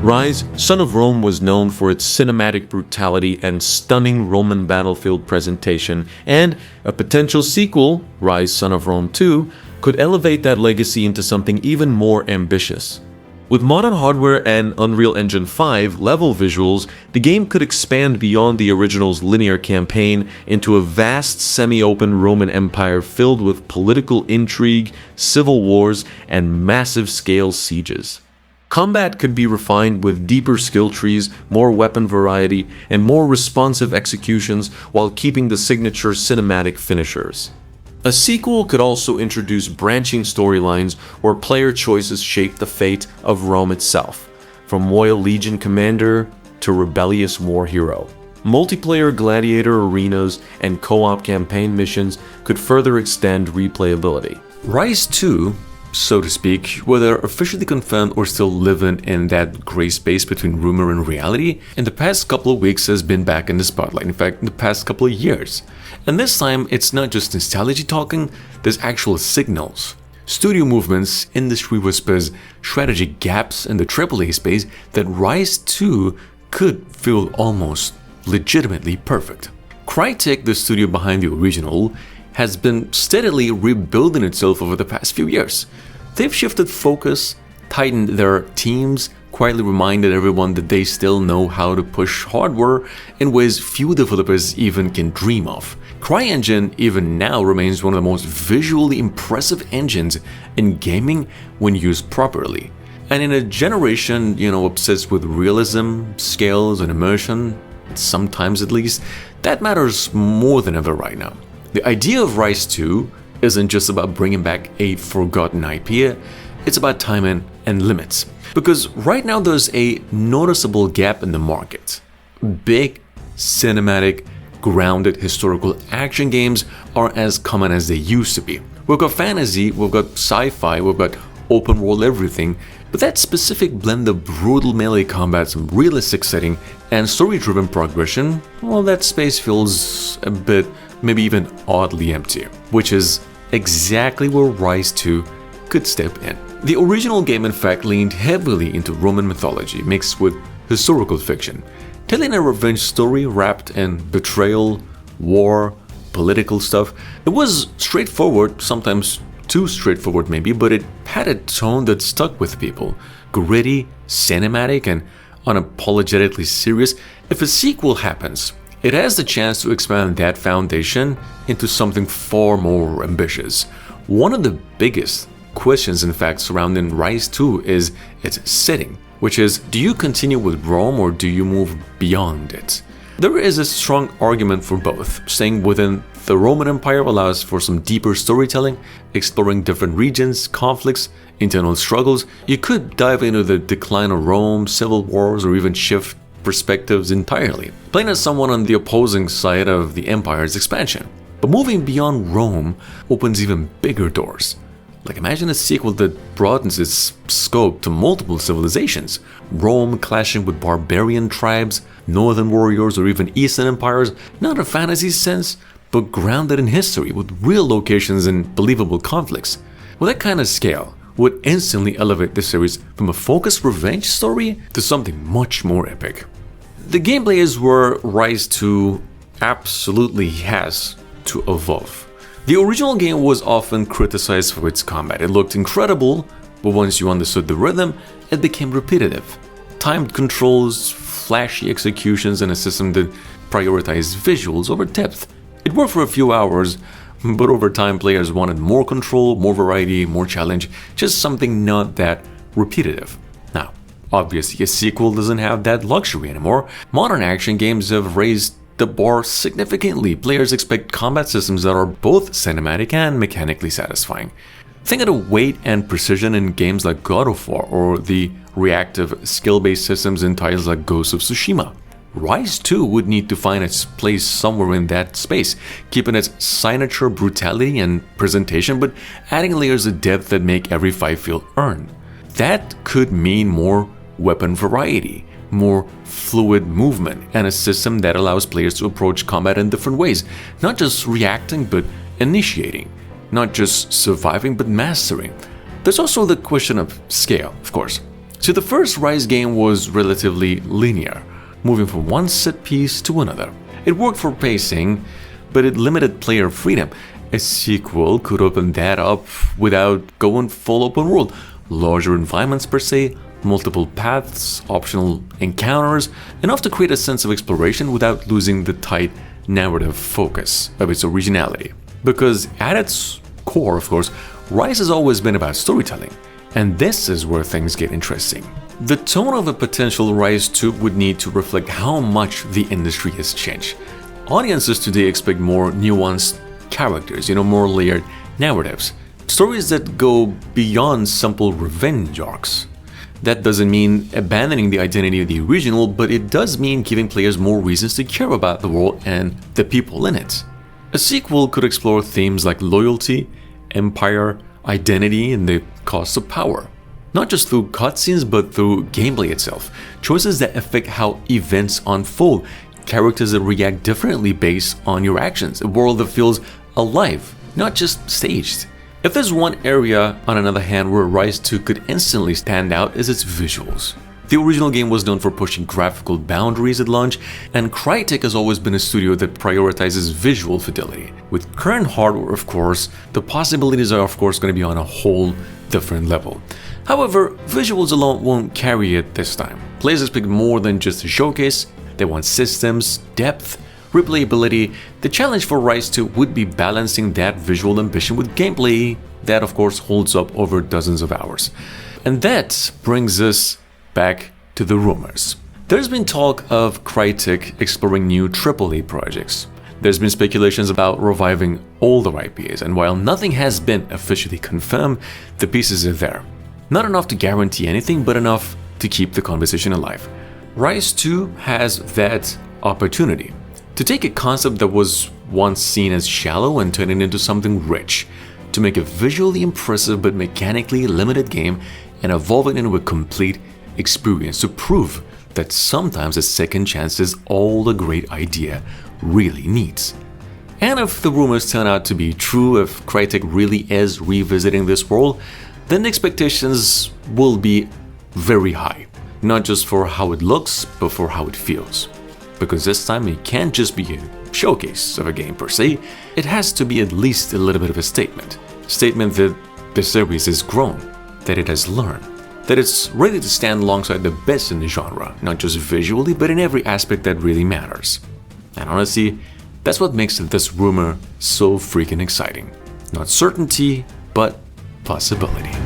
Ryse, Son of Rome was known for its cinematic brutality and stunning Roman battlefield presentation, and a potential sequel, Ryse, Son of Rome 2, could elevate that legacy into something even more ambitious. With modern hardware and Unreal Engine 5 level visuals, the game could expand beyond the original's linear campaign into a vast semi-open Roman Empire filled with political intrigue, civil wars, and massive-scale sieges. Combat could be refined with deeper skill trees, more weapon variety, and more responsive executions while keeping the signature cinematic finishers. A sequel could also introduce branching storylines where player choices shape the fate of Rome itself, from loyal legion commander to rebellious war hero. Multiplayer gladiator arenas and co-op campaign missions could further extend replayability. Ryse 2, so to speak, whether officially confirmed or still living in that gray space between rumor and reality, in the past couple of weeks has been back in the spotlight, in fact, in the past couple of years. And this time, it's not just nostalgia talking, there's actual signals. Studio movements, industry whispers, strategy gaps in the AAA space that Ryse 2 could feel almost legitimately perfect. Crytek, the studio behind the original, has been steadily rebuilding itself over the past few years. They've shifted focus, tightened their teams, quietly reminded everyone that they still know how to push hardware in ways few developers even can dream of. CryEngine even now remains one of the most visually impressive engines in gaming when used properly. And in a generation, obsessed with realism, scales, and immersion, sometimes at least, that matters more than ever right now. The idea of Ryse 2 isn't just about bringing back a forgotten IP, it's about timing and limits. Because right now there's a noticeable gap in the market. Big, cinematic, grounded historical action games are as common as they used to be. We've got fantasy, we've got sci-fi, we've got open world everything, but that specific blend of brutal melee combat, some realistic setting, and story-driven progression, well, that space feels a bit, maybe even oddly empty, which is exactly where Ryse 2 could step in. The original game in fact leaned heavily into Roman mythology mixed with historical fiction, telling a revenge story wrapped in betrayal, war, political stuff. It was straightforward, sometimes too straightforward maybe, but it had a tone that stuck with people. Gritty, cinematic, and unapologetically serious. If a sequel happens, it has the chance to expand that foundation into something far more ambitious. One of the biggest questions, in fact, surrounding Ryse 2 is its setting, which is, do you continue with Rome or do you move beyond it? There is a strong argument for both. Staying within the Roman Empire allows for some deeper storytelling, exploring different regions, conflicts, internal struggles. You could dive into the decline of Rome, civil wars, or even shift perspectives entirely, playing as someone on the opposing side of the empire's expansion. But moving beyond Rome opens even bigger doors. Like, imagine a sequel that broadens its scope to multiple civilizations. Rome clashing with barbarian tribes, northern warriors, or even eastern empires, not in a fantasy sense, but grounded in history with real locations and believable conflicts. With that kind of scale, would instantly elevate the series from a focused revenge story to something much more epic. The gameplay is where Ryse 2 absolutely has to evolve. The original game was often criticized for its combat. It looked incredible, but once you understood the rhythm, it became repetitive. Timed controls, flashy executions, and a system that prioritized visuals over depth. It worked for a few hours, but over time players wanted more control, more variety, more challenge, just something not that repetitive. Now, obviously a sequel doesn't have that luxury anymore. Modern action games have raised the bar significantly. Players expect combat systems that are both cinematic and mechanically satisfying. Think of the weight and precision in games like God of War or the reactive skill-based systems in titles like Ghost of Tsushima. Ryse 2 would need to find its place somewhere in that space, keeping its signature brutality and presentation, but adding layers of depth that make every fight feel earned. That could mean more weapon variety, more fluid movement, and a system that allows players to approach combat in different ways, not just reacting but initiating, not just surviving but mastering. There's also the question of scale, of course. So the first Ryse game was relatively linear, moving from one set piece to another. It worked for pacing, but it limited player freedom. A sequel could open that up without going full open world. Larger environments per se, multiple paths, optional encounters, enough to create a sense of exploration without losing the tight narrative focus of its originality. Because at its core, of course, Ryse has always been about storytelling, and this is where things get interesting. The tone of a potential Ryse 2 would need to reflect how much the industry has changed. Audiences today expect more nuanced characters, more layered narratives, stories that go beyond simple revenge arcs. That doesn't mean abandoning the identity of the original, but it does mean giving players more reasons to care about the world and the people in it. A sequel could explore themes like loyalty, empire, identity, and the cost of power. Not just through cutscenes, but through gameplay itself. Choices that affect how events unfold, characters that react differently based on your actions, a world that feels alive, not just staged. If there's one area, on another hand, where Ryse 2 could instantly stand out is its visuals. The original game was known for pushing graphical boundaries at launch, and Crytek has always been a studio that prioritizes visual fidelity. With current hardware, of course, the possibilities are of course going to be on a whole different level. However, visuals alone won't carry it this time. Players expect more than just a showcase. They want systems, depth, replayability. The challenge for Ryse 2 would be balancing that visual ambition with gameplay that of course holds up over dozens of hours. And that brings us back to the rumors. There's been talk of Crytek exploring new AAA projects. There's been speculations about reviving older IPs, and while nothing has been officially confirmed, the pieces are there. Not enough to guarantee anything, but enough to keep the conversation alive. Ryse 2 has that opportunity to take a concept that was once seen as shallow and turn it into something rich, to make a visually impressive but mechanically limited game and evolve it into a complete experience, to prove that sometimes a second chance is all a great idea really needs. And if the rumors turn out to be true, if Crytek really is revisiting this world, then the expectations will be very high, not just for how it looks, but for how it feels. Because this time it can't just be a showcase of a game per se, it has to be at least a little bit of a statement. Statement that the series has grown, that it has learned, that it's ready to stand alongside the best in the genre, not just visually, but in every aspect that really matters. And honestly, that's what makes this rumor so freaking exciting. Not certainty, but possibility.